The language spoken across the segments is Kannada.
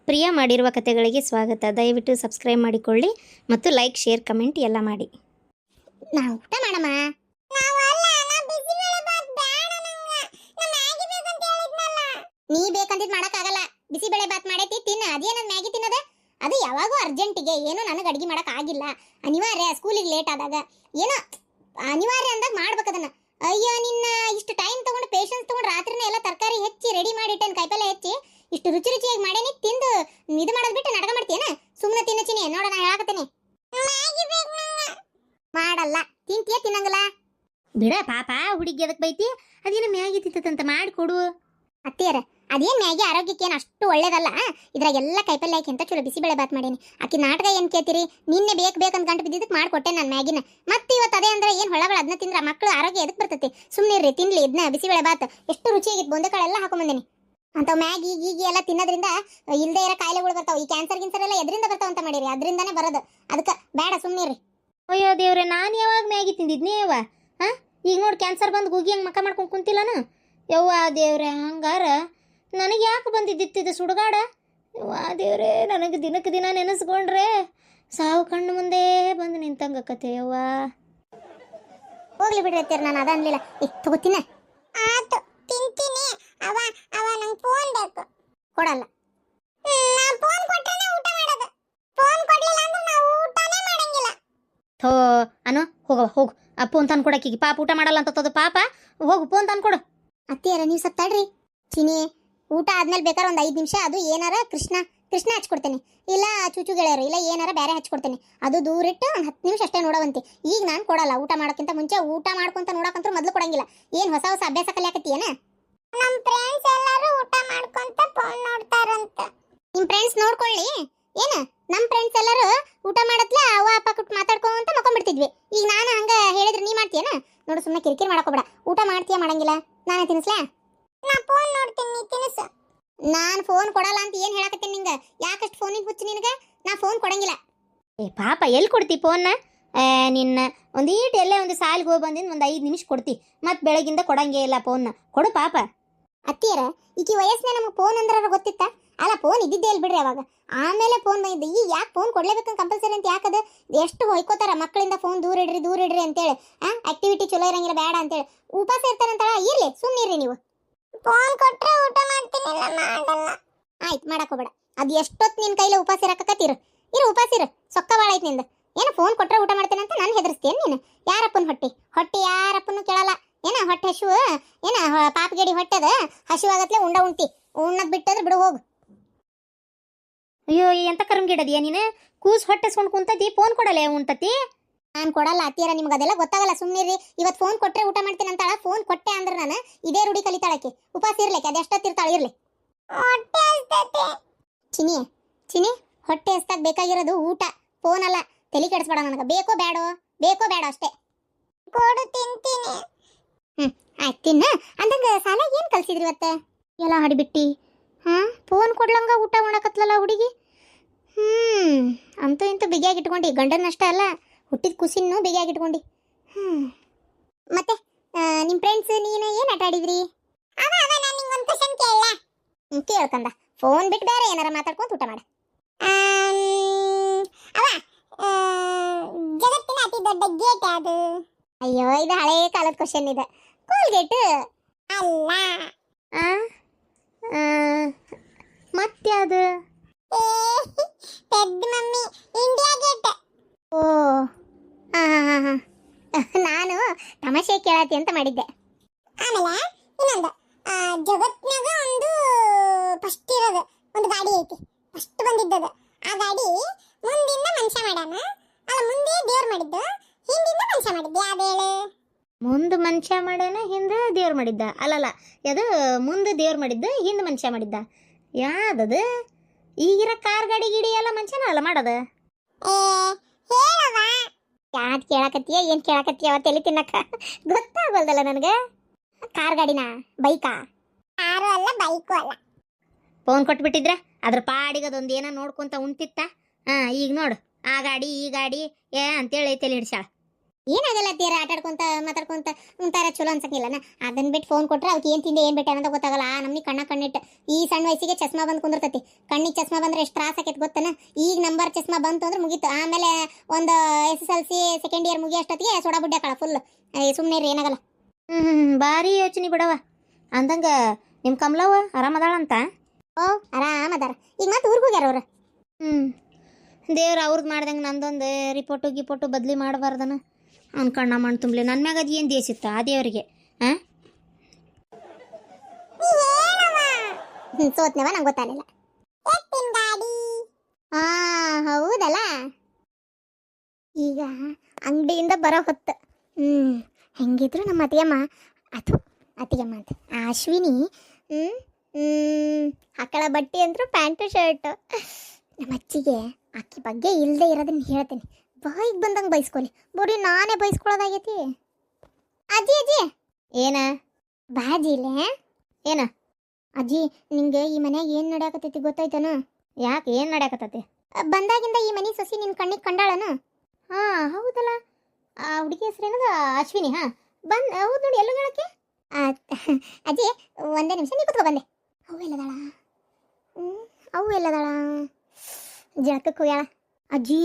ಪ್ರಿಯ ಮಾಡಿರುವ ಕಥೆಗಳಿಗೆ ಸ್ವಾಗತ. ದಯವಿಟ್ಟು ಸಬ್ಸ್ಕ್ರೈಬ್ ಮಾಡಿಕೊಳ್ಳಿ ಮತ್ತು ಲೈಕ್, ಶೇರ್, ಕಮೆಂಟ್ ಎಲ್ಲ ಮಾಡಿ. ನಾವು ಊಟ ಮಾಡಮ್ಮ. ನೀ ಬೇಕಂತಿದ್ ಮಾಡಕ್ಕಾಗಲ್ಲ. ಬಿಸಿಬೇಳೆ ಬಾತ್ ಮಾಡೈತಿ ತಿನ್ನ. ಅದೇನ ಮ್ಯಾಗಿ ತಿನ್ನೋದ? ಅದು ಯಾವಾಗೂ ಅರ್ಜೆಂಟಿಗೆ ಏನೋ ನನಗೆ ಅಡಿಗೆ ಮಾಡಕ್ ಆಗಿಲ್ಲ, ಅನಿವಾರ್ಯ, ಸ್ಕೂಲಿಗೆ ಲೇಟ್ ಆದಾಗ ಏನೋ ಅನಿವಾರ್ಯ ಅಂದಾಗ ಮಾಡ್ಬೇಕದನ್ನ. ಅಯ್ಯೋ ನಿನ್ನ ಇಷ್ಟು ಟೈಮ್ ತಗೊಂಡು ಪೇಷನ್ಸ್ ತಗೊಂಡು ರಾತ್ರಿನೇ ಎಲ್ಲ ತರಕಾರಿ ಹೆಚ್ಚಿ ರೆಡಿ ಮಾಡಿಟ್ಟೇನು, ಕಾಯಿಪಲ್ಲೆ ಹೆಚ್ಚಿ ಇಷ್ಟು ರುಚಿ ರುಚಿಯಾಗಿ ಮಾಡೇನಿ. ತಿಂದು ಇದು ಮಾಡೋದು ಬಿಟ್ಟು ನಾಟಕ ಮಾಡ್ತೀಯನ? ಸುಮ್ಮನೆ ತಿನ್ನ ಚಿನಿ. ನೋಡ ನಾ ಹೇಳಕತ್ತೇನೆ, ಮಾಡಲ್ಲ. ತಿಂತೀಯ ತಿನ್ನಂಗಲ್ಲ ಬಿಡ ಪಾಪ, ಹುಡುಗಿ ಅದಕ್ಕೆ ಬೈತಿ. ಅದೇನು ಮ್ಯಾಗಿ ತಿಂತಂತ ಮಾಡಿ ಕೊಡು. ಅತ್ತಿಯರ ಅದೇನ್ ಮ್ಯಾಗಿ ಆರೋಗ್ಯಕ್ಕೆ ಏನು ಅಷ್ಟು ಒಳ್ಳೇದಲ್ಲ. ಇದ್ರಾಗ ಎಲ್ಲ ಕಾಯಿಪಲ್ಲೆ ಹಾಕಿ ಅಂತ ಚಲೋ ಬಿಸಿಬೇಳೆ ಬಾತ್ ಮಾಡೇನಿ. ಆಕಿ ನಾಟಕ ಏನು ಕೇಳ್ತೀರಿ? ನಿನ್ನೆ ಬೇಕಂತ ಗಂಟು ಬಿದ್ದಿದ್ದಕ್ಕೆ ಮಾಡ್ಕೊಟ್ಟೆ ನಾನು ಮ್ಯಾಗಿನ. ಮತ್ತೆ ಇವತ್ತು ಅದೇ ಅಂದ್ರೆ ಏನು ಹೊಳಗಳು ಅದನ್ನ ತಿಂದ್ರೆ ಮಕ್ಕಳು ಆರೋಗ್ಯ ಎದಕ್ಕೆ ಬರ್ತೈತಿ? ಸುಮ್ಮನೆ ತಿನ್ಲಿ ಇದನ್ನ ಬಿಸಿಬೇಳೆ ಬಾತ್. ಎಷ್ಟು ರುಚಿಯಾಗಿತ್ತು. ಬೊಂದೆಕಾಳೆಲ್ಲ ಹಾಕೊಂಬಂದೇನಿ. ಅಂಥವು ಮ್ಯಾಗಿ ಗೀಗಿ ಎಲ್ಲ ತಿನ್ನೋದ್ರಿಂದ ಇಲ್ಲದೆ ಇರೋ ಕಾಯಿಲೆಗಳು ಬರ್ತಾವೆ. ಈ ಕ್ಯಾನ್ಸರ್ ಎಲ್ಲ ಎದರಿಂದ ಬರ್ತಾವ ಅಂತ ಮಾಡಿರಿ, ಅದರಿಂದಾನೇ ಬರೋದು. ಅದಕ್ಕೆ ಬೇಡ, ಸುಮ್ಮನಿರಿ. ಅಯ್ಯೋ ದೇವ್ರೆ, ನಾನು ಯಾವಾಗ ಮ್ಯಾಗಿ ತಿಂದಿದ್ನಿ ಯವ್ವ? ಹಾಂ, ಈಗ ನೋಡಿ ಕ್ಯಾನ್ಸರ್ ಬಂದು ಗುಗಿ ಹಂಗೆ ಮಕ್ಕ ಮಾಡ್ಕೊಂಡು ಕುಂತಿಲ್ಲನು ಯವ್ವ ದೇವ್ರೆ. ಹಂಗಾರ ನನಗೆ ಯಾಕೆ ಬಂದಿದ್ದಿತ್ತಿದ್ದು ಸುಡುಗಾಡ? ಯವ್ವ ದೇವ್ರೆ, ನನಗೆ ದಿನಕ್ಕೆ ದಿನ ನೆನೆಸ್ಕೊಂಡ್ರೆ ಸಾವು ಕಣ್ಣು ಮುಂದೆ ಬಂದು ನಿಂತಂಗಕತೆ ಯವ್ವ. ಹೋಗ್ಲಿ ಬಿಡ್ರಿ ಅತ್ತಿಯರ್, ನಾನು ಅದ ಅನ್ಲಿಲ್ಲ. ತಗೋತೀನ. ಆತು, ತಿಂತೀನಿ. ಅವ ಅವ ನಂಗೆ ಫೋನ್ ಬೇಕು. ಕೊಡಲ್ಲ. ನಾನು ಫೋನ್ ಕೊಟ್ಟರೆ ಊಟ ಮಾಡೋದು. ಫೋನ್ ಕೊಡ್ಲಿಲ್ಲ ಅಂದ್ರೆ ನಾವು ಊಟನೇ ಮಾಡಂಗಿಲ್ಲ. ಥೋ ಅನು, ಹೋಗು ಆ ಫೋನ್ ತಂದು ಕೊಡಕ್ಕೀಗ. ಪಾಪ ಊಟ ಮಾಡಲ್ಲ ಅಂತದ ಪಾಪ. ಹೋಗು ಫೋನ್ ತಂದು ಕೊಡು. ಅತ್ತಿಯರ ನೀವು ಸತ್ತಾಡ್ರಿ. ಚಿನಿ, ಊಟ ಆದ್ಮೇಲೆ ಬೇಕಾದ್ರೆ ಒಂದು 5 ನಿಮಿಷ ಅದು ಏನಾರ ಕೃಷ್ಣ ಹಚ್ಕೊಡ್ತೇನೆ, ಇಲ್ಲ ಚೂಚು ಗೆಳೆಯರು, ಇಲ್ಲ ಏನಾರ ಬೇರೆ ಹಚ್ಕೊಡ್ತೇನೆ. ಅದು ದೂರಿಟ್ಟು ಒಂದು 10 ನಿಮಿಷ ಅಷ್ಟೇ ನೋಡವಂತಿ. ಈಗ ನಾನು ಕೊಡಲ್ಲ. ಊಟ ಮಾಡೋಕ್ಕಿಂತ ಮುಂಚೆ ಊಟ ಮಾಡ್ಕೊಂತ ನೋಡಕ್ಕಂತೂ ಮೊದಲು ಕೊಡಂಗಿಲ್ಲ. ಏನು ಹೊಸ ಅಭ್ಯಾಸ ಕಲಿಯಾಕತ್ತೀಯನ? ನಮ್ಮ ಫ್ರೆಂಡ್ಸ್ ಎಲ್ಲರೂ ಊಟ ಮಾಡ್ಕೊಂತ ಫೋನ್ ನೋಡ್ತಾರಂತ. ನಿಮ್ಮ ಫ್ರೆಂಡ್ಸ್ ನೋಡ್ಕೊಳ್ಳಿ. ಏನ ನಮ್ಮ ಫ್ರೆಂಡ್ಸ್ ಎಲ್ಲರೂ ಊಟ ಮಾಡತ್ಲೆ ಅವ ಅಪ್ಪ ಕುಟ್ ಮಾತಾಡ್ಕೊಂತ ಮಕ್ಕೊಂಡ್ಬಿಡ್ತಿದ್ವಿ. ಈಗ ನಾನು ಹಂಗ ಹೇಳಿದ್ರೆ ನೀ ಮಾಡ್ತೀಯನ? ನೋಡು, ಸುಮ್ಮನೆ ಕಿರಿಕಿರಿ ಮಾಡಕೋಬೇಡ. ಊಟ ಮಾಡ್ತೀಯ ಮಾಡಂಗಿಲ್ಲ? ನಾನೇ ತಿನ್ನಿಸ್ಲಾ? ನಾ ಫೋನ್ ನೋಡ್ತೀನಿ, ನೀ ತಿನ್ನಿಸು. ನಾನು ಫೋನ್ ಕೊಡಲ್ಲ ಅಂತ ಏನು ಹೇಳಕತ್ತೀನಿ ನಿಂಗೆ? ಯಾಕಷ್ಟು ಫೋನಿಗೆ ಹುಚ್ಚು ನಿನಗೆ? ನಾ ಫೋನ್ ಕೊಡಂಗಿಲ್ಲ. ಏ ಪಾಪ, ಎಲ್ಲಿ ಕೊಡ್ತಿ ಫೋನ್ನ? ನಿನ್ನ ಒಂದೀಟು ಎಲ್ಲೇ ಒಂದು ಸಾಲಿಗೆ ಹೋಗಿ ಬಂದಿದ್ದು ಒಂದು 5 ನಿಮಿಷ ಕೊಡ್ತಿ, ಮತ್ತು ಬೆಳಗಿಂದ ಕೊಡಂಗೇ ಇಲ್ಲ ಫೋನ್ನ. ಕೊಡು ಪಾಪ. ಅತ್ತಿಯರ ಈಕಿ ವಯಸ್ಸಿನ ನಮಗೆ ಫೋನ್ ಅಂದ್ರೆ ಗೊತ್ತಿತ್ತ? ಅಲ್ಲ, ಫೋನ್ ಇದ್ದಿದ್ದೇ ಇಲ್ಲಿ ಬಿಡ್ರಿ ಅವಾಗ. ಆಮೇಲೆ ಫೋನ್ ಬಂದಿದ್ದು. ಈಗ ಯಾಕೆ ಫೋನ್ ಕೊಡ್ಲೇಬೇಕಂತ ಕಂಪಲ್ಸರಿ ಅಂತ ಯಾಕದು? ಎಷ್ಟು ಹೊಯ್ಕೋತಾರ ಮಕ್ಕಳಿಂದ ಫೋನ್ ದೂರ ಇಡ್ರಿ ಅಂತೇಳಿ. ಆಕ್ಟಿವಿಟಿ ಚಲೋ ಇರಂಗಿಲ್ಲ, ಬೇಡ ಅಂತೇಳಿ. ಉಪವಾಸ ಇರ್ತಾರಂತಾಳ. ಇರ್ಲಿ, ಸುಮ್ಮನಿರ್ರಿ ನೀವು. ಫೋನ್ ಕೊಟ್ರೆ ಊಟ ಮಾಡ್ತೀನಿ, ಮಾಡಲ್ಲ. ಆಯ್ತು, ಮಾಡಕೋಬೇಡ. ಅದು ಎಷ್ಟೊತ್ತು ನಿನ್ನ ಕೈಲಿ ಉಪವಾಸ ಇರಕತ್ತೀರು? ಉಪವಾಸ ಇರು. ಸೊಕ್ಕ ಭಾಳ ಐತೆ ನಿಂದು. ಏನು ಫೋನ್ ಕೊಟ್ರೆ ಊಟ ಮಾಡ್ತೇನೆ ಅಂತ ನಾನು ಹೆದರ್ಸ್ತೇನೆ ನೀನು? ಯಾರಪ್ಪನ ಹೊಟ್ಟೆ ಯಾರಪ್ಪನೂ ಕೇಳಲ್ಲ. ಏನ ಹೊಟ್ಟೆ ಹಶು? ಏನ ಪಾಪಗೇಡಿ ಹೊಟ್ಟೆದ ಹಶುವಾಗತ್ಲೆ ಉಂಟಿ. ಉಣ್ಣದ್ ಬಿಟ್ಟದ್ರೆ ಬಿಡು, ಹೋಗು. ಅಯ್ಯೋ, ಎಂತ ಕರಂಗಿಡದಿಯ ನೀನು? ಕೂಸು ಹೊಟ್ಟೆಸ್ಕೊಂಡು ಕುಂತತಿ, ಫೋನ್ ಕೊಡಲ್ಲ ಉಂಟತಿ? ನಾನು ಕೊಡಲ್ಲ ಅತ್ತಿಯರ, ನಿಮ್ಗೆ ಅದೆಲ್ಲ ಗೊತ್ತಾಗಲ್ಲ. ಸುಮ್ಮನಿರಿ. ಇವತ್ತು ಫೋನ್ ಕೊಟ್ಟರೆ ಊಟ ಮಾಡ್ತೀನಿ ಅಂತಾಳ. ಫೋನ್ ಕೊಟ್ಟೆ ಅಂದ್ರೆ ನಾನು ಇದೇ ರೂಢಿ ಕಲಿತಾಳಕ್ಕೆ. ಉಪವಾಸ ಇರ್ಲಿಕ್ಕೆ ಅದು ಎಷ್ಟೊತ್ತಿರ್ತಾಳೆ ಇರ್ಲಿ. ಚಿನಿ, ಹೊಟ್ಟೆ ಹಸ್ತಾಗ ಬೇಕಾಗಿರೋದು ಊಟ, ಫೋನ್ ಅಲ್ಲ. ತಲೆ ಕೆಡಿಸ್ಬೇಡ ನನಗೆ. ಬೇಕೋ ಬೇಡ ಅಷ್ಟೇ. ಕೊಡು, ತಿಂತೀನಿ. ಆಯ್ತು, ತಿನ್ನ. ಅಂದಂಗ ಸಾಲ ಏನು ಕಲ್ಸಿದ್ರಿ ಇವತ್ತು? ಎಲ್ಲ ಹಾಡಿಬಿಟ್ಟಿ. ಫೋನ್ ಕೊಡ್ಲಂಗ ಊಟ ಮಾಡಕತ್ಲಲ್ಲ ಹುಡುಗಿ. ಅಂತೂ ಇಂತೂ ಬಿಗಿಯಾಗಿ ಇಟ್ಕೊಂಡು, ಗಂಡನಷ್ಟೇ ಅಲ್ಲ ಹುಟ್ಟಿದ ಕುಸಿನೂ ಬಿಗಿಯಾಗಿ ಇಟ್ಕೊಂಡು. ಮತ್ತೆ ನಿಮ್ಮ ಫ್ರೆಂಡ್ಸ್ ನೀನು ಏನು ಆಟ ಆಡಿದ್ರಿ? ಕೇಳ್ಕಂದ. ಫೋನ್ ಬಿಟ್ಟು ಬೇರೆ ಏನಾರ ಮಾತಾಡ್ಕೊಂತ ಊಟ ಮಾಡ. ಜಗತ್ತಿನ ಅತಿ ದೊಡ್ಡ ಗೇಟ್ ಯಾವುದು? ಅಯ್ಯೋ, ಇದು ಹಳೇ ಕಾಲದ ಕ್ವಶನ್ ಇದೆ. ಕೋಲ್ಗೇಟ್ ಅಲ್ಲ. ಮತ್ಯಾವುದು? ಪೆದ್ದ ಮಮ್ಮಿ, ಇಂಡಿಯಾ ಗೇಟ್. ಓ, ನಾನು ತಮಾಷೆ ಕೇಳತಿ ಅಂತ ಮಾಡಿದ್ದೆ. ಆಮೇಲೆ ಇನ್ನೊಂದು, ಜಗತ್ನಾಗ ಒಂದು ಫಸ್ಟ್ ಇರೋದು ಒಂದು ಗಾಡಿ ಐತಿ. ಫಸ್ಟ್ ಬಂದಿದ್ದದ ಆ ಗಾಡಿ ಮುಂದಿಂದ ಮನುಷ್ಯ ಮಾಡ್ಯಾನ. ಅಲ್ಲ, ಮುಂದೆ ದೇವ್ರು ಮಾಡಿದ್ದು, ಹಿಂದಿಂದ ಮನುಷ್ಯ ಮಾಡಿದ್ದೆ. ಯಾವ್ದೇಳು? ಮುಂದೆ ಮನುಷ್ಯ ಮಾಡ್ಯಾನ, ಹಿಂದೆ ದೇವ್ರು ಮಾಡಿದ್ದ. ಅಲ್ಲಲ್ಲ, ಅದು ಮುಂದೆ ದೇವ್ರು ಮಾಡಿದ್ದ, ಹಿಂದೆ ಮನುಷ್ಯ ಮಾಡಿದ್ದ. ಯಾವ್ದದು? ಈಗಿರೋ ಕಾರ್ ಗಾಡಿ ಗಿಡಿ ಎಲ್ಲ ಮನುಷ್ಯನ ಅಲ್ಲ ಮಾಡೋದು. ಯಾವ್ದು ಕೇಳಕತ್ತೀಯ? ಏನು ಕೇಳಕತ್ತೀಯ? ತಲೆ ತಿನ್ನಕ್ಕ ಗೊತ್ತಾಗಲ್ದಲ್ಲ ನನಗೆ. ಕಾರ್ ಗಾಡಿನ? ಬೈಕಾ? ಕಾರು ಅಲ್ಲ, ಬೈಕು ಅಲ್ಲ. ಫೋನ್ ಕೊಟ್ಬಿಟ್ಟಿದ್ರ ಅದ್ರ ಪಾಡಿಗದೊಂದು ಏನೋ ನೋಡ್ಕೊಂತ ಉಂಟಿತ್ತ. ಈಗ ನೋಡು, ಆ ಗಾಡಿ ಈ ಗಾಡಿ ಅಂತೇಳಿ ತಲೆ ಹಿಡ್ಸಾಳ. ಏನಾಗಲ್ಲ ತೀರ ಆಟಾಡ್ಕೊಂತ ಮಾತಾಡ್ಕೊಂತ ಒಂಥರ ಚಲೋ ಅನ್ಸಂಗಿಲ್ಲನ. ಅದನ್ನ ಬಿಟ್ಟು ಫೋನ್ ಕೊಟ್ರೆ ಅವ್ಕೆ ಏನು ತಿಂದೆ ಏನು ಬಿಟ್ಟೆ ಅನ್ನೋದು ಗೊತ್ತಾಗಲ್ಲ. ಆ ನಮ್ನಿ ಕಣ್ಣಿಟ್ಟು ಈ ಸಣ್ಣ ವಯಸ್ಸಿಗೆ ಚಸ್ಮಾ ಬಂದು ಕುಂದಿರ್ತೈತಿ. ಕಣ್ಣಿಗೆ ಚಸ್ಮಾ ಬಂದ್ರೆ ಎಷ್ಟು ತ್ರಾಸ ಆಕೈತಿ ಗೊತ್ತನ. ಈಗ ನಂಬರ್ ಚಸ್ಮಾ ಬಂತು ಅಂದ್ರೆ ಮುಗೀತು. ಆಮೇಲೆ ಒಂದು SSLC ಸೆಕೆಂಡ್ ಇಯರ್ ಮುಗಿಯೋಷ್ಟೊತ್ತಿಗೆ ಸೋಡಾ ಬುಡ್ಡೆ ಕಾಳ ಫುಲ್. ಸುಮ್ಮನೆ ರೀ ಏನಾಗಲ್ಲ. ಭಾರಿ ಯೋಚನೆ ಬಿಡವ. ಅಂದಂಗ ನಿಮ್ಮ ಕಮಲವ್ವ ಆರಾಮದಾಳಂತ? ಓ ಆರಾಮದಾರ. ಈಗ ಮತ್ತೆ ಊರಿಗೆ ಹೋಗ್ಯಾರ ಅವ್ರು. ದೇವ್ರು ಅವ್ರದ್ದು ಮಾಡ್ದಂಗೆ ನಂದೊಂದು ರಿಪೋರ್ಟು ಬದಲಿ ಮಾಡಬಾರ್ದನ ಅನ್ಕಣ್ಣ ಮಣ್ಣು ತುಂಬಲಿ. ನನ್ನ ಮ್ಯಾಗ ಅದು ಏನು ದೇಸಿತ್ತ ಆ ದೇವರಿಗೆ? ಹಾಂ ಸೋತ್ನವ ನಂಗೆ ಗೊತ್ತಾಗಲಿಲ್ಲ. ಹಾ ಹೌದಲ್ಲ. ಈಗ ಅಂಗಡಿಯಿಂದ ಬರೋ ಹೊತ್ತು ಹೆಂಗಿದ್ರು ನಮ್ಮ ಅತ್ತಿಗೆಮ್ಮ ಅತ್ತಿಗೆಮ್ಮ ಅಂತ ಅಶ್ವಿನಿ ಆಕಳ ಬಟ್ಟೆ ಅಂದ್ರು ಪ್ಯಾಂಟು ಶರ್ಟು. ನಮ್ಮ ಅಜ್ಜಿಗೆ ಆಕಿ ಬಗ್ಗೆ ಇಲ್ಲದೆ ಇರೋದನ್ನ ಹೇಳ್ತೀನಿ. ಬಾಯಿಗೆ ಬಂದಂಗೆ ಬೈಸ್ಕೊಲಿ. ಬರೀ ನಾನೇ ಬೈಸ್ಕೊಳ್ಳೋದಾಗೈತಿ. ಅಜ್ಜಿ ಏನ ಬಾಜಿಲೆ ಏನ ಅಜ್ಜಿ, ನಿಂಗೆ ಈ ಮನ್ಯಾಗ ಏನು ನಡೆಯಕತ್ತೈತಿ ಗೊತ್ತಾಯ್ತನ? ಯಾಕೆ ಏನು ನಡೆಯಕತ್ತತಿ? ಬಂದಾಗಿಂದ ಈ ಮನೆ ಸೊಸಿ ನಿನ್ನ ಕಣ್ಣಿಗೆ ಕಂಡಾಳನ? ಹಾಂ ಹೌದಲ್ಲ. ಆ ಹುಡುಗಿ ಹೆಸರೇನದ? ಅಶ್ವಿನಿ. ಹಾಂ ಹೌದು ನೋಡಿ. ಎಲ್ಲ ಹೇಳಕ್ಕೆ ಅಜ್ಜಿ ಒಂದೇ ನಿಮಿಷ ನೀ ಕೂತ್ಕೊ ಬಂದೆ. ಅವು ಎಲ್ಲದಾಳ? ಅವು ಎಲ್ಲದಾಳ? ಜಳಕಕ್ಕೆ ಹೋಗ್ಯಾಳ. ಅಜ್ಜಿ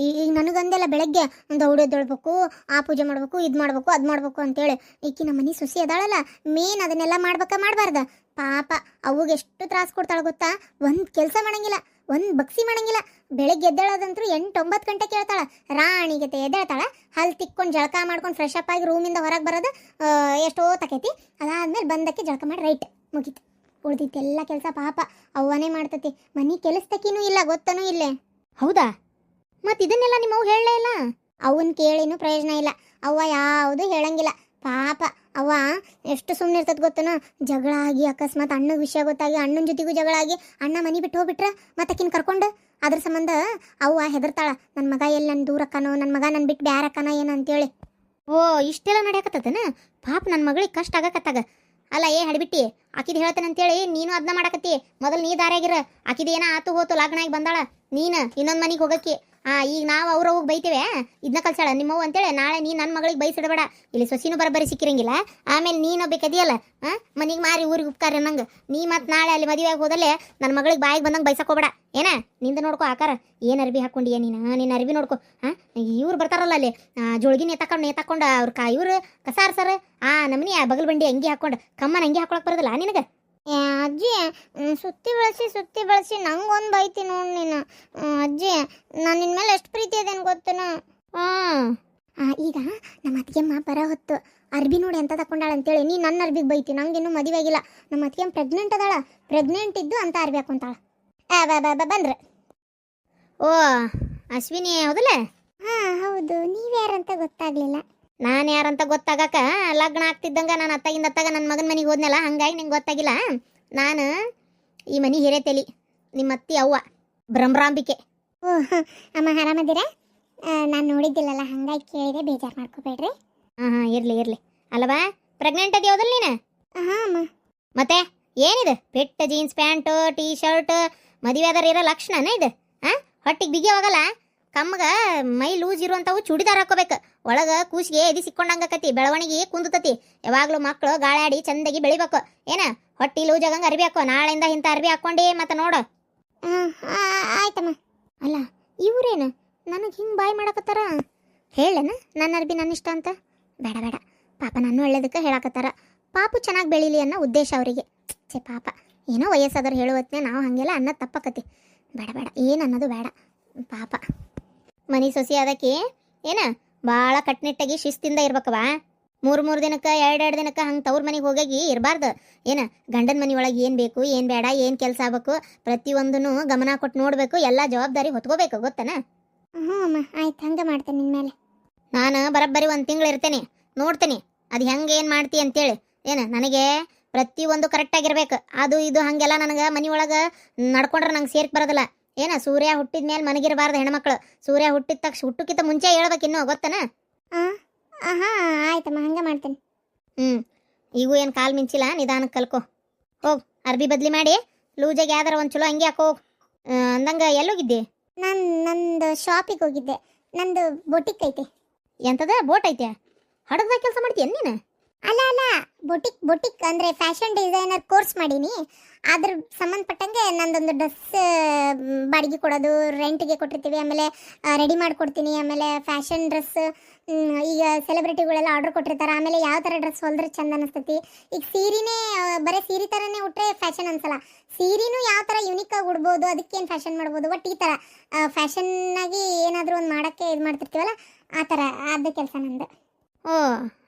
ಈಗ ನನಗಂದೆಲ್ಲ ಬೆಳಗ್ಗೆ ದೌಡೇಳ್ಬೇಕು, ಆ ಪೂಜೆ ಮಾಡ್ಬೇಕು, ಇದು ಮಾಡ್ಬೇಕು, ಅದು ಮಾಡ್ಬೇಕು ಅಂತೇಳಿ. ಈಕಿ ನಮ್ಮ ಮನೆ ಸೊಸಿ ಅದಾಳಲ್ಲ, ಮೇನ್ ಅದನ್ನೆಲ್ಲ ಮಾಡಬಾರ್ದ. ಪಾಪ ಅವಾಗ ಎಷ್ಟು ತ್ರಾಸ ಕೊಡ್ತಾಳೆ ಗೊತ್ತಾ? ಒಂದು ಕೆಲಸ ಮಾಡಂಗಿಲ್ಲ, ಒಂದು ಬಗ್ಸಿ ಮಾಡಂಗಿಲ್ಲ. ಬೆಳಗ್ಗೆ ಎದ್ದೇಳೋದಂತೂ 8-9 ಗಂಟೆ ಕೇಳ್ತಾಳ. ರಾಣಿಗತೆ ಎದ್ದೇಳ್ತಾಳ, ಹಲ್ ತಿಕ್ಕೊಂಡು ಜಳಕ ಮಾಡ್ಕೊಂಡು ಫ್ರೆಶ್ ಅಪ್ ಆಗಿ ರೂಮಿಂದ ಹೊರಗೆ ಬರೋದು ಎಷ್ಟೋ ತಕೈತಿ. ಅದಾದ್ಮೇಲೆ ಬಂದಕ್ಕೆ ಜಳಕ ಮಾಡಿ ರೈಟ್ ಮುಗೀತು. ಉಳ್ದಿತ್ತೆಲ್ಲ ಕೆಲಸ ಪಾಪ ಅವ್ವನೇ ಮಾಡ್ತತಿ. ಮನೆ ಕೆಲಸದಕ್ಕಿನೂ ಇಲ್ಲ, ಗೊತ್ತನೂ ಇಲ್ಲೇ. ಹೌದಾ? ಮತ್ತು ಇದನ್ನೆಲ್ಲ ನಿಮ್ಮ ಅವ್ವ ಹೇಳಲೇ ಇಲ್ಲ? ಅವನ್ ಕೇಳಿನೂ ಪ್ರಯೋಜನ ಇಲ್ಲ. ಅವ್ವ ಯಾವುದು ಹೇಳಂಗಿಲ್ಲ. ಪಾಪ ಅವ್ವ ಎಷ್ಟು ಸುಮ್ಮನೆ ಇರ್ತದ ಗೊತ್ತನ. ಜಗಳ ಆಗಿ ಅಕಸ್ಮಾತ್ ಅಣ್ಣಗೆ ವಿಷಯ ಗೊತ್ತಾಗಿ ಅಣ್ಣನ ಜೊತೆಗೂ ಜಗಳ ಆಗಿ ಅಣ್ಣ ಮನೆ ಬಿಟ್ಟು ಹೋಗ್ಬಿಟ್ರೆ ಮತ್ತಕಿನ್ ಕರ್ಕೊಂಡು ಅದ್ರ ಸಂಬಂಧ ಅವ್ವ ಹೆದರ್ತಾಳ. ನನ್ನ ಮಗ ಎಲ್ಲಿ ನನ್ನ ದೂರ ಅಕ್ಕನೋ, ನನ್ನ ಮಗ ನನ್ನ ಬಿಟ್ಟು ಬ್ಯಾರ ಅಕ್ಕನ ಏನು ಅಂತೇಳಿ. ಓ ಇಷ್ಟೆಲ್ಲ ನಡೆಯಕತ್ತನ ಪಾಪ. ನನ್ನ ಮಗಳಿಗೆ ಕಷ್ಟ ಆಗಕತ್ತಾಗ. ಅಲ್ಲ ಏ ಹಡಿಬಿಟ್ಟಿ, ಆಕಿದ್ ಹೇಳ್ತಾನೆ ಅಂತೇಳಿ ನೀನು ಅದನ್ನ ಮಾಡಕತ್ತಿ. ಮೊದಲು ನೀ ದಾರ್ಯಾಗಿರ. ಆಕಿದ ಏನ ಆತು ಹೋತು ಲಗ್ನ ಆಗಿ ಬಂದಾಳ, ನೀನು ಇನ್ನೊಂದು ಮನೆಗೆ ಹೋಗಕ್ಕಿ. ಈಗ ನಾವು ಅವ್ರವ್ಗ ಬೈತೇವೆ, ಇದನ್ನ ಕಲ್ಸಾಳ ನಿಮ್ಮವ್ವ ಅಂತೇಳಿ. ನಾಳೆ ನೀ ನನ್ನ ಮಗಳಿಗೆ ಬೈಸಿಡಬೇಡ. ಇಲ್ಲಿ ಸೊಸಿನೂ ಬರಬರಿ ಸಿಕ್ಕಿರಂಗಿಲ್ಲ. ಆಮೇಲೆ ನೀನು ಬೇಕದಿಯಲ್ಲ ಮನಿಗೆ ಮಾರಿ ಊರಿಗೆ ಉಪ್ಕಾರ ನಂಗೆ. ನೀ ಮತ್ತು ನಾಳೆ ಅಲ್ಲಿ ಮದುವೆಯಾಗಿ ಹೋದಲ್ಲೇ ನನ್ನ ಮಗಳಿಗೆ ಬಾಯಿಗೆ ಬಂದಂಗೆ ಬೈಸಕೋಬೇಡ. ಏನ ನಿಂದ ನೋಡ್ಕೊ ಆಕಾರ. ಏನು ಅರ್ಬಿ ಹಾಕ್ಕೊಂಡಿಯ ನೀನು? ನಿನ್ನ ಅರ್ಬಿ ನೋಡ್ಕೊ. ಇವ್ರು ಬರ್ತಾರಲ್ಲ ಅಲ್ಲಿ ಜೋಳ್ಗಿ ನೇತಾಕೊಂಡು ಅವ್ರ ಇವ್ರು ಕಸಾರ್ ಸರ್ ನಮ್ಮನಿ ಬಗಲ್ ಬಂಡಿ ಅಂಗಿ ಹಾಕೊಂಡು ಕಮ್ಮನ ಅಂಗಿ ಹಾಕೊಳಕ್ ಬರೋದಿಲ್ಲ ನಿನಗೆ? ಅಜ್ಜಿ ಸುತ್ತಿ ಬಳಸಿ ನಂಗೊಂದು ಬೈತಿ ನೋಡು ನೀನು. ಅಜ್ಜಿ ನಾನು ನಿನ್ನ ಮೇಲೆ ಎಷ್ಟು ಪ್ರೀತಿ ಅದೇನು ಗೊತ್ತೇನು? ಈಗ ನಮ್ಮ ಅತ್ತಿಗೆಮ್ಮ ಬರೋ ಹೊತ್ತು ಅರ್ಬಿ ನೋಡಿ ಅಂತ ತಕೊಂಡಾಳ ಅಂತೇಳಿ ನೀ ನನ್ನ ಅರ್ಬಿಗೆ ಬೈತಿ. ನಂಗಿನ್ನೂ ಮದುವೆ ಆಗಿಲ್ಲ. ನಮ್ಮ ಅತ್ತಿಗೆ ಪ್ರೆಗ್ನೆಂಟ್ ಅದಾಳ. ಪ್ರೆಗ್ನೆಂಟ್ ಇದ್ದು ಅಂತ ಅರ್ಬಿ ಹಾಕೊಂತಾಳ. ಬಂದ್ರೆ ಓ ಅಶ್ವಿನಿ ಹೌದಲ್ಲ? ಹಾಂ ಹೌದು. ನೀವ್ಯಾರಂತ ಗೊತ್ತಾಗ್ಲಿಲ್ಲ. ನಾನು ಯಾರಂತ ಗೊತ್ತಾಗಕ ಲಗ್ನ ಆಗ್ತಿದ್ದಂಗ ನಾನು ಅತ್ತಾಗ ನನ್ನ ಮಗನ ಮನೆಗೆ ಹೋದ್ನಲ್ಲ, ಹಂಗಾಗಿ ನಂಗೆ ಗೊತ್ತಾಗಿಲ್ಲ. ನಾನು ಈ ಮನೆ ಹಿರೇತೆಲಿ, ನಿಮ್ಮ ಅತ್ತಿ ಅವ್ವ ಬ್ರಹ್ಮರಾಂಬಿಕೆ. ಓಹ್ ಅಮ್ಮ ಆರಾಮದಿರಾ? ನಾನು ನೋಡಿದ್ದಿಲ್ಲಲ್ಲ, ಹಂಗಾಗಿ ಕೇಳಿದೆ, ಬೇಜಾರು ಮಾಡ್ಕೋಬೇಡ್ರಿ. ಹಾಂ ಇರಲಿ. ಅಲ್ಲವಾ ಪ್ರೆಗ್ನೆಂಟ್ ಅದಿ ಹೌದಲ್ಲ ನೀನು? ಹಾಂ ಅಮ್ಮ. ಮತ್ತೆ ಏನಿದೆ ಪೆಟ್ಟ ಜೀನ್ಸ್ ಪ್ಯಾಂಟು ಟೀ ಶರ್ಟ್ ಮದುವೆ ಆದ್ರೆ ಇರೋ ಲಕ್ಷಣನ ಇದು? ಹೊಟ್ಟಿಗೆ ಬಿಗಿ ಹೋಗಲ್ಲ. ಕಮ್ಮಗ ಮೈ ಲೂಸ್ ಇರುವಂಥವು ಚೂಡಿದಾರ ಹಾಕೋಬೇಕು. ಒಳಗೆ ಕೂಸಿಗೆ ಎದಿ ಸಿಕ್ಕೊಂಡಂಗಕತಿ, ಬೆಳವಣಿಗೆ ಕುಂದತತಿ. ಯಾವಾಗಲೂ ಮಕ್ಕಳು ಗಾಳಾಡಿ ಚಂದಾಗಿ ಬೆಳಿಬೇಕು. ಏನ ಹೊಟ್ಟಿ ಲೂಸ್ ಆಗಂಗೆ ಅರ್ಬಿ ಹಾಕೋ. ನಾಳೆಯಿಂದ ಇಂಥ ಅರ್ಬಿ ಹಾಕ್ಕೊಂಡೇ ಮತ್ತೆ ನೋಡು. ಆಯ್ತಮ್ಮ. ಅಲ್ಲ ಇವ್ರೇನು ನನಗೆ ಹಿಂಗೆ ಬಾಯ್ ಮಾಡಕತ್ತಾರ? ಹೇಳೇನ ನನ್ನ ಅರ್ಬಿ ನನ್ನ ಇಷ್ಟ ಅಂತ? ಬೇಡ ಪಾಪ ನಾನು ಒಳ್ಳೇದಕ್ಕೆ ಹೇಳಕತ್ತಾರ. ಪಾಪು ಚೆನ್ನಾಗಿ ಬೆಳೀಲಿ ಅನ್ನೋ ಉದ್ದೇಶ ಅವರಿಗೆ. ಪಾಪ ಏನೋ ವಯಸ್ಸಾದ್ರು ಹೇಳುವತ್ನೇ ನಾವು ಹಾಗೆಲ್ಲ ಅನ್ನೋದು ತಪ್ಪಕತಿ. ಬೇಡ ಏನು ಅನ್ನೋದು ಬೇಡ. ಪಾಪ ಮನೆ ಸೊಸಿ ಅದಕ್ಕೆ ಏನ ಭಾಳ ಕಟ್ನಿಟ್ಟಾಗಿ ಶಿಸ್ತಿಂದ ಇರ್ಬೇಕವ. 3 ದಿನಕ್ಕೆ 2 ದಿನಕ್ಕೆ ಹಂಗೆ ತವ್ರ ಮನೆಗೆ ಹೋಗಿ ಇರಬಾರ್ದು. ಏನ ಗಂಡನ ಮನೆ ಒಳಗೆ ಏನು ಬೇಕು ಏನು ಬೇಡ ಏನು ಕೆಲಸ ಆಗ್ಬೇಕು ಪ್ರತಿಯೊಂದೂ ಗಮನ ಕೊಟ್ಟು ನೋಡಬೇಕು. ಎಲ್ಲ ಜವಾಬ್ದಾರಿ ಹೊತ್ಕೋಬೇಕು, ಗೊತ್ತನ? ಹ್ಞೂ ಅಮ್ಮ ಆಯ್ತು, ಹಂಗೆ ಮಾಡ್ತೇನೆ. ನಿನ್ನ ಮೇಲೆ ನಾನು ಬರೋಬ್ಬರಿ 1 ತಿಂಗಳು ಇರ್ತೇನೆ, ನೋಡ್ತೇನೆ ಅದು ಹೆಂಗೆ ಏನು ಮಾಡ್ತಿ ಅಂತೇಳಿ. ಏನು ನನಗೆ ಪ್ರತಿಯೊಂದು ಕರೆಕ್ಟಾಗಿರ್ಬೇಕು. ಅದು ಇದು ಹಾಗೆಲ್ಲ ನನಗೆ ಮನೆ ಒಳಗೆ ನಡ್ಕೊಂಡ್ರೆ ನಂಗೆ ಸೇರ್ಕೆ ಬರೋದಿಲ್ಲ. ಏನ ಸೂರ್ಯ ಹುಟ್ಟಿದ ಮೇಲೆ ಮನಗಿರಬಾರ್ದು ಹೆಣ್ಮಕ್ಳು. ಸೂರ್ಯ ಹುಟ್ಟಿದ ತಕ್ಷಣ ಹುಟ್ಟಕ್ಕಿಂತ ಮುಂಚೆ ಹೇಳ್ಬೇಕಿನ್ನೂ, ಗೊತ್ತನ? ಹಾಂ ಆಯ್ತಮ್ಮ, ಹಂಗೆ ಮಾಡ್ತೇನೆ. ಈಗೂ ಏನು ಕಾಲು ಮಿಂಚಿಲ್ಲ, ನಿಧಾನಕ್ಕೆ ಕಲ್ಕೊ. ಹೋಗಿ ಅರ್ಬಿ ಬದಲಿ ಮಾಡಿ ಲೂಜಾಗಿ ಯಾವ್ದಾರ ಒಂದು ಚಲೋ ಹಂಗೆ ಹಾಕೋ. ಅಂದಂಗೆ ಎಲ್ಲೋಗಿದ್ದೆ? ನಂದು ಶಾಪಿಗೆ ಹೋಗಿದ್ದೆ. ನಂದು ಬೊಟಿಕ್ ಐತೆ. ಎಂತದ ಬೋಟ್ ಐತೆ ಹಡಗದಾಗ ಕೆಲಸ ಮಾಡ್ತೀಯ ನೀನು? ಅಲ್ಲ ಅಲ್ಲ, ಬೊಟಿಕ್ ಅಂದ್ರೆ ಫ್ಯಾಷನ್ ಡಿಸೈನರ್ ಕೋರ್ಸ್ ಮಾಡೀನಿ. ಅದ್ರ ಸಂಬಂಧಪಟ್ಟಂಗೆ ನಂದೊಂದು ಡ್ರೆಸ್ ಬಾಡಿಗೆ ಕೊಡೋದು, ರೆಂಟ್ಗೆ ಕೊಟ್ಟಿರ್ತೀವಿ, ಆಮೇಲೆ ರೆಡಿ ಮಾಡಿಕೊಡ್ತೀನಿ. ಆಮೇಲೆ ಫ್ಯಾಷನ್ ಡ್ರೆಸ್ ಈಗ ಸೆಲೆಬ್ರಿಟಿಗಳೆಲ್ಲ ಆರ್ಡರ್ ಕೊಟ್ಟಿರ್ತಾರೆ. ಆಮೇಲೆ ಯಾವ ಥರ ಡ್ರೆಸ್ ಹೊಲಿದ್ರೆ ಚಂದ ಅನಿಸ್ತೈತಿ. ಈಗ ಸೀರೆನೇ ಬರೀ ಸೀರೆ ಥರನೇ ಉಟ್ರೆ ಫ್ಯಾಷನ್ ಅನ್ಸಲ್ಲ. ಸೀರೆನೂ ಯಾವ ಥರ ಯುನಿಕಾಗಿ ಉಡ್ಬೋದು, ಅದಕ್ಕೇನು ಫ್ಯಾಷನ್ ಮಾಡ್ಬೋದು, ಒಟ್ಟು ಈ ಥರ ಫ್ಯಾಷನ್ನಾಗಿ ಏನಾದರೂ ಒಂದು ಮಾಡೋಕ್ಕೆ ಇದು ಮಾಡ್ತಿರ್ತೀವಲ್ಲ, ಆ ಥರ ಅದು ಕೆಲಸ ನಂದು. ಓ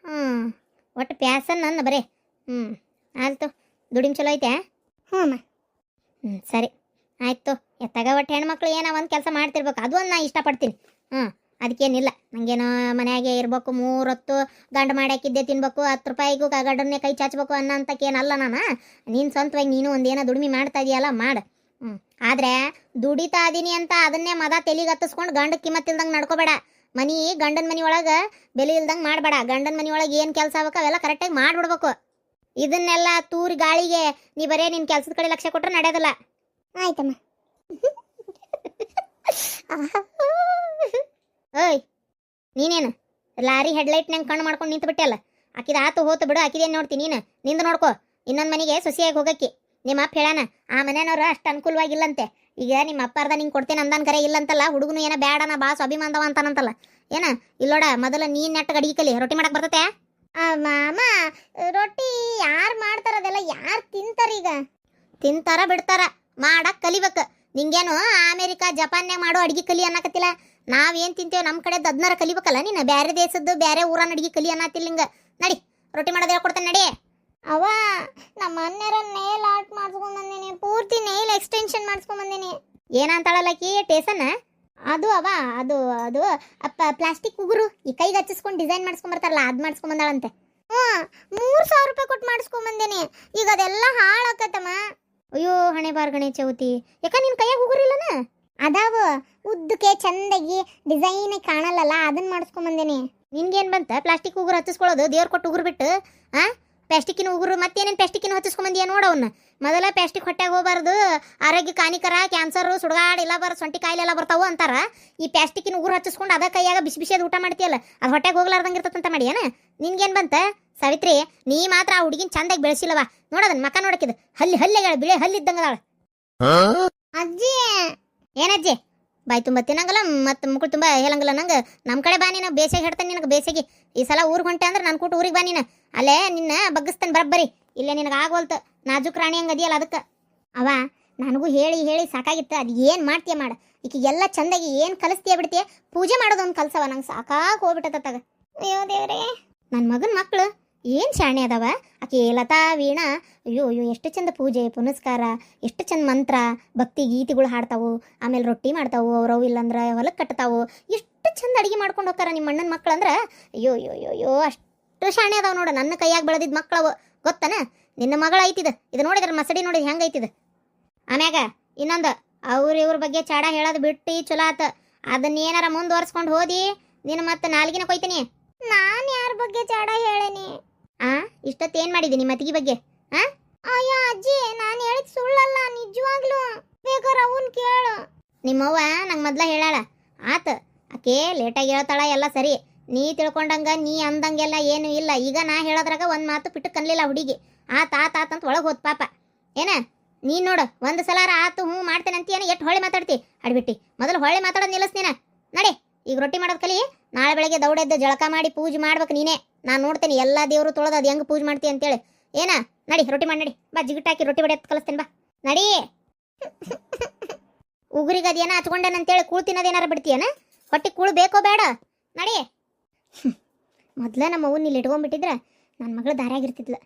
ಹ್ಞೂ, ಒಟ್ಟು ಪ್ಯಾಸನ್ ನನ್ನ ಬರೇ. ಆಯ್ತು, ದುಡಿಮೆ ಚಲೋ ಐತೆ? ಹ್ಞೂ ಅಮ್ಮ. ಸರಿ ಆಯ್ತು. ಎತ್ತಾಗ ಒಟ್ಟು ಹೆಣ್ಮಕ್ಳು ಏನೋ ಒಂದು ಕೆಲಸ ಮಾಡ್ತಿರ್ಬೇಕು, ಅದು ಒಂದು ನಾ ಇಷ್ಟಪಡ್ತೀನಿ. ಅದಕ್ಕೇನಿಲ್ಲ, ನನಗೇನೋ ಮನೆಯಾಗೆ ಇರಬೇಕು, 3 ಹೊತ್ತು ಗಂಡು ಮಾಡ್ಯಾಕಿದ್ದೆ ತಿನ್ಬೇಕು, 10 ರೂಪಾಯಿಗೂ ಗಂಡನ್ನೇ ಕೈ ಚಾಚಬೇಕು ಅನ್ನೋಂತಕ್ಕೇನಲ್ಲ ನಾನು. ನೀನು ಸ್ವಂತವಾಗಿ ನೀನು ಒಂದೇನೋ ದುಡಿಮೆ ಮಾಡ್ತಾ ಇದೆಯಲ್ಲ, ಮಾಡು. ಆದರೆ ದುಡಿತಾ ಇದೀನಿ ಅಂತ ಅದನ್ನೇ ಮದ ತೆಲಿಗೆ ಹತ್ತಿಸ್ಕೊಂಡು ಗಂಡ ಕಿಮ್ಮತ್ತಿಲ್ದಂಗೆ ನಡ್ಕೋಬೇಡ. ಗಂಡನ ಮನೆ ಒಳಗೆ ಬೆಲೆ ಇಲ್ದಂಗೆ ಮಾಡಬೇಡ. ಗಂಡನ ಮನೆ ಒಳಗೆ ಏನು ಕೆಲಸ ಆಗ್ಬೇಕು ಅವೆಲ್ಲ ಕರೆಕ್ಟಾಗಿ ಮಾಡಿಬಿಡ್ಬೇಕು. ಇದನ್ನೆಲ್ಲ ತೂರಿ ಗಾಳಿಗೆ ನೀ ಬರೇ ನಿನ್ನ ಕೆಲಸದ ಕಡೆ ಲಕ್ಷ್ಯ ಕೊಟ್ಟರೆ ನಡೆಯೋದಿಲ್ಲ. ಆಯ್ತಮ್ಮ. ಓಯ್, ನೀನೇನು ಲಾರಿ ಹೆಡ್ಲೈಟ್ನಂಗೆ ಕಣ್ಣು ಮಾಡ್ಕೊಂಡು ನಿಂತು ಬಿಟ್ಟೆಲ್ಲ. ಆಕಿದ ಆತು ಹೋತು ಬಿಡು, ಆಕಿದೇನು ನೋಡ್ತೀನಿ ನೀನು? ನಿಂದು ನೋಡ್ಕೋ. ಇನ್ನೊಂದು ಮನೆಗೆ ಸೊಸೆಯಾಗಿ ಹೋಗಕ್ಕೆ ನಿಮ್ಮ ಅಪ್ಪ ಹೇಳಾನ. ಆ ಮನೆಯವ್ರು ಅಷ್ಟು ಅನುಕೂಲವಾಗಿಲ್ಲಂತೆ. ಈಗ ನಿಮ್ಮ ಅಪ್ಪ ಅರ್ಧ ನಿಂಗೆ ಕೊಡ್ತೇನೆ ಅಂದಾನ ಕರೆ ಇಲ್ಲಂತಲ್ಲ. ಹುಡುಗನು ಏನೋ ಬೇಡನ ಬಾ ಸ್ವಾಭಿಮಾನದವ ಅಂತಾನಂತಲ್ಲ. ಏನ ಇಲ್ಲೋಡ, ಮೊದಲು ನೀನು ನೆಟ್ಟಗೆ ಅಡಿಗೆ ಕಲಿ. ರೊಟ್ಟಿ ಮಾಡಕ್ಕೆ ಬರ್ತತೆ? ಮಾಮ, ರೊಟ್ಟಿ ಯಾರು ಮಾಡ್ತಾರದೆಲ್ಲ ಯಾರು ತಿಂತಾರೀಗ? ತಿಂತಾರ ಬಿಡ್ತಾರ, ಮಾಡಕ್ಕೆ ಕಲಿಬೇಕು. ನಿಂಗೇನು ಅಮೇರಿಕಾ ಜಪಾನ್ಯಾಗ ಮಾಡೋ ಅಡಿಗೆ ಕಲಿ ಅನ್ನಕತ್ತಿಲ್ಲ. ನಾವೇನು ತಿಂತೇವೆ ನಮ್ಮ ಕಡೆ ಅದನ್ನಾರ ಕಲಿಬೇಕಲ್ಲ ನೀನು. ಬೇರೆ ದೇಶದ್ದು ಬೇರೆ ಊರನ್ನ ಅಡಿಗೆ ಕಲಿ ಅನ್ನತ್ತಿಲ್ಲ ಹಿಂಗೆ. ನಡಿ, ರೊಟ್ಟಿ ಮಾಡೋದು ಹೇಳ್ಕೊಡ್ತೇನೆ, ನಡಿ. ಅವ ನಮ್ಮ ಅಣ್ಣರ ನೇಲ್ ಆರ್ಟ್ ಮಾಡಿಸ್ಕೊಂಡ್ ಬಂದೀನಿ, ಪೂರ್ತಿ ನೇಲ್ ಎಕ್ಸ್ಟೆನ್ಷನ್ ಮಾಡಿಸ್ಕೊಂಡ್ ಬಂದೀನಿ. ಏನಂತಾಳಲ್ಲಕಿ ಟೇಸನ್? ಅದು ಅವ ಅದು ಅದು ಪ್ಲಾಸ್ಟಿಕ್ ಉಗುರು ಈ ಕೈಗೆ ಹಚ್ಚಿಸ್ಕೊಂಡು ಡಿಸೈನ್ ಮಾಡಿಸ್ಕೊಂಬರ್ತಾರಲ್ಲ, ಅದು ಮಾಡಿಸ್ಕೊಂಡ್ ಬಂದಾಳಂತೆ. 3,000 ರೂಪಾಯಿ ಕೊಟ್ಟು ಮಾಡಿಸ್ಕೊಂಡ್ ಬಂದೇನಿ. ಈಗ ಅದೆಲ್ಲ ಹಾಳಾಕತ್ತಮ್ಮ. ಅಯ್ಯೋ ಹಣೆ ಬಾರ್ಗಣೆ ಚೌತಿ, ಯಾಕ ನಿನ್ ಕೈಯಾಗ ಉಗುರಿಲ್ಲನ? ಅದಾವ ಉದ್ದಕ್ಕೆ ಚಂದಾಗಿ ಡಿಸೈನ್ ಕಾಣಲ್ಲಲ್ಲ, ಅದನ್ನ ಮಾಡಿಸ್ಕೊಂಡ್ ಬಂದೇನಿ. ನಿನ್ಗೇನು ಬಂತ ಪ್ಲಾಸ್ಟಿಕ್ ಉಗುರು ಹಚ್ಚಿಸ್ಕೊಳ್ಳೋದು? ದೇವ್ರು ಕೊಟ್ಟು ಉಗುರು ಬಿಟ್ಟು ಪ್ಲಾಸ್ಟಿಕ್ಕಿನ ಉಗುರು ಮತ್ತೇನೇನು ಪ್ಲಾಸ್ಟಿಕ್ಕಿನ ಹಚ್ಚಿಸ್ಕೊಂಬಂದಿಯ ನೋಡವನ್ನ. ಮೊದಲ ಪ್ಲಾಸ್ಟಿಕ್ ಹೊಟ್ಟೆಗೆ ಹೋಗಬಾರ್ದು, ಆರೋಗ್ಯಕ್ಕೆ ಹಾನಿಕರ, ಕ್ಯಾನ್ಸರು, ಸುಡುಗಾಡು ಎಲ್ಲ ಸಂಟಿ ಕಾಯಿಲೆ ಎಲ್ಲ ಬರ್ತಾವು ಅಂತಾರ. ಈ ಪ್ಲಾಸ್ಟಿಕ್ಕಿನ ಉಗುರು ಹಚ್ಚಿಸ್ಕೊಂಡು ಅದ ಕೈಯಾಗ ಬಿಸಿ ಬಿಸಿದು ಊಟ ಮಾಡ್ತೀಯಲ್ಲ, ಅದು ಹೊಟ್ಟೆಗೆ ಹೋಗ್ಲಾರ್ದಂಗೆ ಇರ್ತದಂತ ಮಾಡಿ ಏನ? ನಿನ್ಗೇನು ಬಂತ ಸಾವಿತ್ರಿ? ನೀ ಮಾತ್ರ ಆ ಹುಡುಗಿನ ಚಂದಾಗಿ ಬೆಳೆಸಿಲ್ಲವ. ನೋಡೋದನ್ನ ಮಕ್ಕ ನೋಡಕ್ಕಿದ್ ಹಲ್ಲಿಗಳ ಬಿಳೆ ಹಲ್ಲಿದ್ದಂಗದಾಳ. ಅಜ್ಜಿ ಏನಜ್ಜಿ? ಬಾಯಿ ತುಂಬ ತಿನ್ನಂಗಲ್ಲ ಮತ್ತು ಮುಕ್ಕಳು ತುಂಬ ಹೇಳಂಗಿಲ್ಲ ನಂಗೆ. ನಮ್ಮ ಕಡೆ ಬಾ ನೀನು, ಬೇಸಿಗೆ ಹೇಳ್ತಾನೆ ನಿನಗೆ. ಬೇಸಿಗೆ ಈ ಸಲ ಊರಿಗೆ ಹೊಂಟೆ ಅಂದ್ರೆ ನಾನು ಕೂಟ ಊರಿಗೆ ಬಾ ನೀನು. ಅಲ್ಲೇ ನಿನ್ನ ಬಗ್ಗಿಸ್ತಾನೆ ಬರಬ್ಬರಿ. ಇಲ್ಲೇ ನಿನಗೆ ಆಗೋಲ್ತು, ನಾಜುಕ್ ರಾಣಿ ಹಂಗೆ ಅದಿಯಲ್ಲ ಅದಕ್ಕೆ. ಅವ ನನಗೂ ಹೇಳಿ ಹೇಳಿ ಸಾಕಾಗಿತ್ತು. ಅದು ಏನು ಮಾಡ್ತೀಯ ಮಾಡ, ಈಗ ಎಲ್ಲ ಚಂದಾಗಿ ಏನು ಕಲಿಸ್ತೀಯ ಬಿಡ್ತೀಯ? ಪೂಜೆ ಮಾಡೋದೊಂದು ಕಲ್ಸವ, ನಂಗೆ ಸಾಕಾಗಿ ಹೋಗ್ಬಿಟ್ಟತ್ತಾಗ. ಅಯ್ಯೋ ದೇವ್ರೇ, ನನ್ನ ಮಗನ ಮಕ್ಕಳು ಏನು ಶಾಣೆ ಅದಾವ. ಆಕೆ ಲತಾ, ವೀಣಾ, ಅಯ್ಯೋ ಅಯ್ಯೋ ಎಷ್ಟು ಚಂದ ಪೂಜೆ ಪುನಸ್ಕಾರ, ಎಷ್ಟು ಚಂದ ಮಂತ್ರ ಭಕ್ತಿ ಗೀತೆಗಳು ಹಾಡ್ತಾವು. ಆಮೇಲೆ ರೊಟ್ಟಿ ಮಾಡ್ತಾವು, ಅವ್ರವು ಇಲ್ಲಂದ್ರೆ ಹೊಲಕ್ಕೆ ಕಟ್ತಾವು. ಎಷ್ಟು ಚಂದ ಅಡುಗೆ ಮಾಡ್ಕೊಂಡು ಹೋಗ್ತಾರ ನಿಮ್ಮ ಅಣ್ಣನ ಮಕ್ಳು ಅಂದ್ರೆ. ಅಯ್ಯೋ ಅಯ್ಯೋ ಅಯ್ಯೋ ಅಯ್ಯೋ ಅಷ್ಟು ಶಾಣೆ ಅದಾವ ನೋಡು. ನನ್ನ ಕೈಯಾಗ ಬೆಳೆದಿದ್ದು ಮಕ್ಕಳವು ಗೊತ್ತನ? ನಿನ್ನ ಮಗಳು ಐತಿದ, ಇದು ನೋಡಿದ್ರೆ ಮಸಡಿ ನೋಡಿದ್ ಹೆಂಗೆ ಐತಿದ. ಆಮ್ಯಾಗ ಇನ್ನೊಂದು, ಇವ್ರ ಬಗ್ಗೆ ಚಾಡ ಹೇಳೋದು ಬಿಟ್ಟು ಚಲೋ ಆತ. ಅದನ್ನೇನಾರ ಮುಂದುವರ್ಸ್ಕೊಂಡು ಹೋದಿ ನೀನು ಮತ್ತೆ ನಾಲ್ಗಿನ ಕೊಯ್ತೀನಿ. ನಾನು ಯಾರ ಬಗ್ಗೆ ಚಾಡ ಹೇಳೇನಿ? ಇಷ್ಟೊತ್ತೇನು ಮಾಡಿದ್ದೀನಿ ಮತ್ತಿಗೆ ಬಗ್ಗೆ? ಅಯ್ಯೋ ಅಜ್ಜಿ, ನಾನು ಹೇಳಿದ್ ಸುಳ್ಳಲ್ಲ, ನಿಜವಾಗ್ಲು. ಬೇಕಾದ್ರೆ ಅವನ್ ಕೇಳು. ನಿಮ್ಮವ್ವ ನಂಗೆ ಮೊದ್ಲ ಹೇಳಾಳ. ಆತ ಆಕೆ ಲೇಟಾಗಿ ಹೇಳ್ತಾಳ, ಎಲ್ಲ ಸರಿ. ನೀ ತಿಳ್ಕೊಂಡಂಗ ನೀ ಅಂದಂಗೆಲ್ಲ ಏನು ಇಲ್ಲ. ಈಗ ನಾ ಹೇಳೋದ್ರಾಗ ಒಂದು ಮಾತು ಪಿಟ್ಟು ಕನ್ಲಿಲ್ಲ ಹುಡುಗಿ. ಆತ ಅಂತ ಒಳಗೆ ಹೋದ್ ಪಾಪ. ಏನ ನೀನು ನೋಡು, ಒಂದು ಸಲಾರ ಆತು ಹ್ಞೂ ಮಾಡ್ತೇನೆ ಅಂತೀಯನ, ಎಷ್ಟು ಹೊಳೆ ಮಾತಾಡ್ತಿ ಅಡ್ಬಿಟ್ಟು. ಮೊದಲು ಹೊಳೆ ಮಾತಾಡೋದು ನಿಲ್ಲಿಸ್ತೀನ. ನಡಿ, ಈಗ ರೊಟ್ಟಿ ಮಾಡೋದು ಕಲಿ. ನಾಳೆ ಬೆಳಗ್ಗೆ ದೌಡೆದ್ದು ಜಳಕ ಮಾಡಿ ಪೂಜೆ ಮಾಡ್ಬೇಕು ನೀನೇ. ನಾನು ನೋಡ್ತೇನೆ ಎಲ್ಲ ದೇವರು ತೊಳೆದು ಅದು ಹೆಂಗೆ ಪೂಜೆ ಮಾಡ್ತೀಯ ಅಂತೇಳಿ. ಏನ ನಡಿ, ರೊಟ್ಟಿ ಮಾಡಿ ನಡಿ. ಬಾ, ಜಿಗಿಟಾಕಿ ರೊಟ್ಟಿ ಬಡಿಯೋದು ಕಲಿಸ್ತೇನೆ ಬಾ. ನಡಿ. ಉಗುರಿಗೆ ಅದೇನ ಹಚ್ಕೊಂಡೇನಂತೇಳಿ ಕೂಳು ತಿನ್ನೋದೇನಾರ ಬಿಡ್ತೀಯನ? ಹೊಟ್ಟೆ ಕೂಳು ಬೇಕೋ ಬೇಡ? ನಡಿ. ಮೊದಲೇ ನಮ್ಮ ಅವ್ವನ್ನ ಇಲ್ಲಿ ಇಟ್ಕೊಂಡ್ಬಿಟ್ಟಿದ್ರೆ ನನ್ನ ಮಗಳು ದಾರಿಯಾಗಿರ್ತಿದ್ಲ.